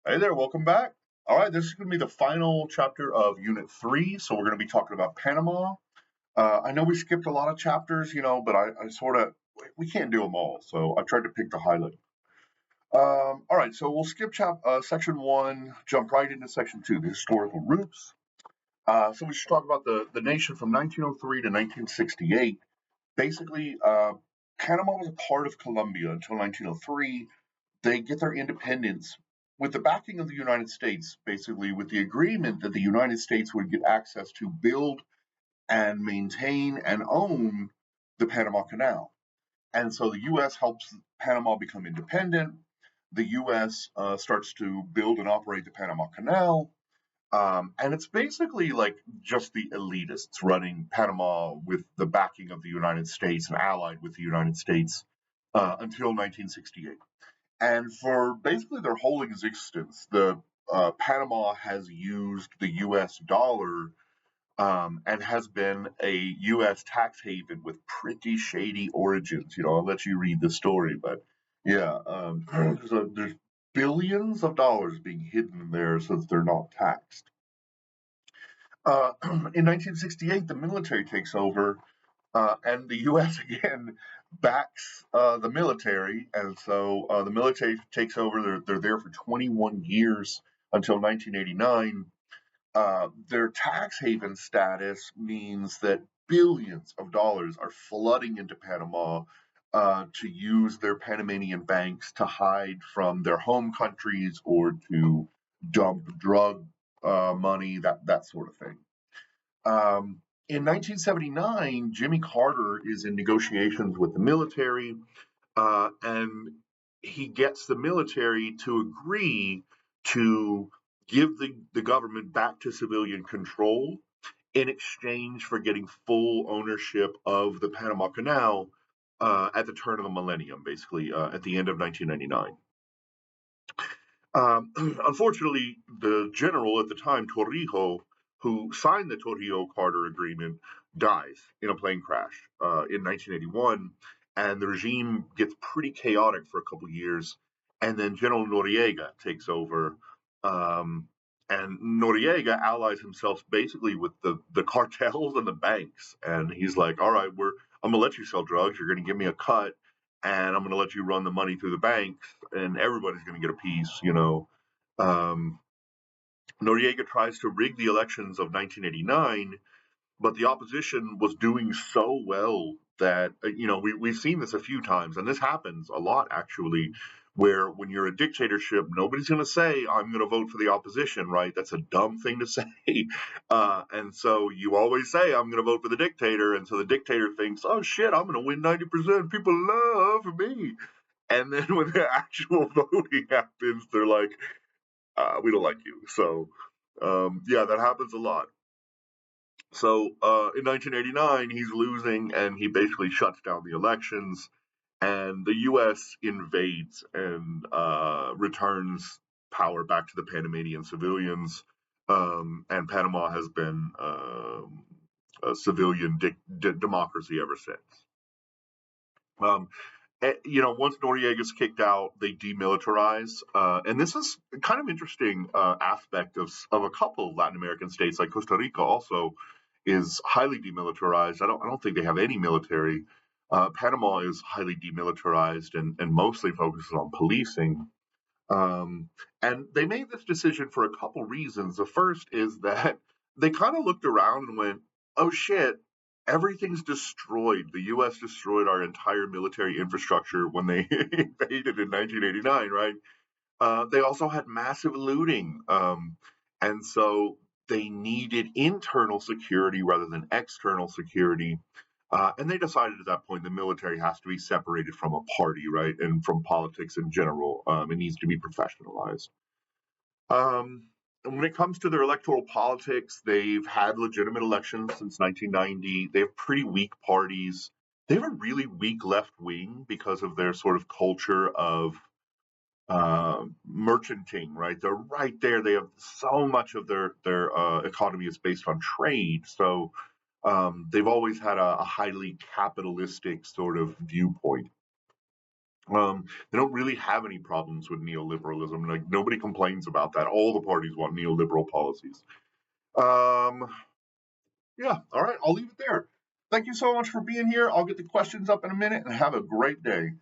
Hey there, welcome back. All right, this is going to be the final chapter of Unit 3. So, we're going to be talking about Panama. I know we skipped a lot of chapters, but I sort of, we can't do them all. So, I tried to pick the highlight. All right, so we'll skip section 1, jump right into section 2, the historical roots. So, we should talk about the nation from 1903 to 1968. Basically, Panama was a part of Colombia until 1903. They get their independence with the backing of the United States, basically with the agreement that the United States would get access to build and maintain and own the Panama Canal. And so the U.S. helps Panama become independent. The U.S. Starts to build and operate the Panama Canal. And it's basically like just the elitists running Panama with the backing of the United States and allied with the United States until 1968. And for basically their whole existence, the Panama has used the U.S. dollar and has been a U.S. tax haven with pretty shady origins. I'll let you read the story, but yeah, there's billions of dollars being hidden there since they're not taxed. In 1968, the military takes over, and the U.S. again backs the military, and so the military takes over. They're there for 21 years until 1989. Their tax haven status means that billions of dollars are flooding into Panama to use their Panamanian banks to hide from their home countries or to dump drug money, that sort of thing. In 1979, Jimmy Carter is in negotiations with the military, and he gets the military to agree to give the government back to civilian control in exchange for getting full ownership of the Panama Canal at the turn of the millennium, basically at the end of 1999. Unfortunately, the general at the time, Torrijos, who signed the Torrijos-Carter Agreement, dies in a plane crash in 1981, and the regime gets pretty chaotic for a couple of years, and then General Noriega takes over, and Noriega allies himself basically with the cartels and the banks, and he's like, "All right, I'm gonna let you sell drugs. You're gonna give me a cut, and I'm going to let you run the money through the banks, and everybody's going to get a piece." Um, Noriega tries to rig the elections of 1989, but the opposition was doing so well that we've seen this a few times, and this happens a lot actually, where when you're a dictatorship, nobody's going to say I'm going to vote for the opposition, right? That's a dumb thing to say, and so you always say I'm going to vote for the dictator, and so the dictator thinks, oh shit, I'm going to win 90%. People love me, and then when the actual voting happens, they're like, we don't like you. So yeah, that happens a lot. So in 1989, he's losing, and he basically shuts down the elections, and the U.S. invades and returns power back to the Panamanian civilians, and Panama has been a civilian democracy ever since. Um, Once Noriega's kicked out, they demilitarize, and this is kind of interesting aspect of a couple of Latin American states, like Costa Rica, also is highly demilitarized. I don't think they have any military. Panama is highly demilitarized and mostly focuses on policing. Um, and they made this decision for a couple reasons. The first is that they kind of looked around and went, "Oh shit, everything's destroyed. The U.S. destroyed our entire military infrastructure when they invaded in 1989, right?" They also had massive looting, and so they needed internal security rather than external security. And they decided at that point the military has to be separated from a party, right, and from politics in general. It needs to be professionalized. And when it comes to their electoral politics, they've had legitimate elections since 1990. They have pretty weak parties. They have a really weak left wing because of their sort of culture of merchanting, right? They're right there. They have so much of their economy is based on trade. So they've always had a highly capitalistic sort of viewpoint. They don't really have any problems with neoliberalism. Like nobody complains about that. All the parties want neoliberal policies. Um, yeah, all right, I'll leave it there. Thank you so much for being here. I'll get the questions up in a minute and have a great day.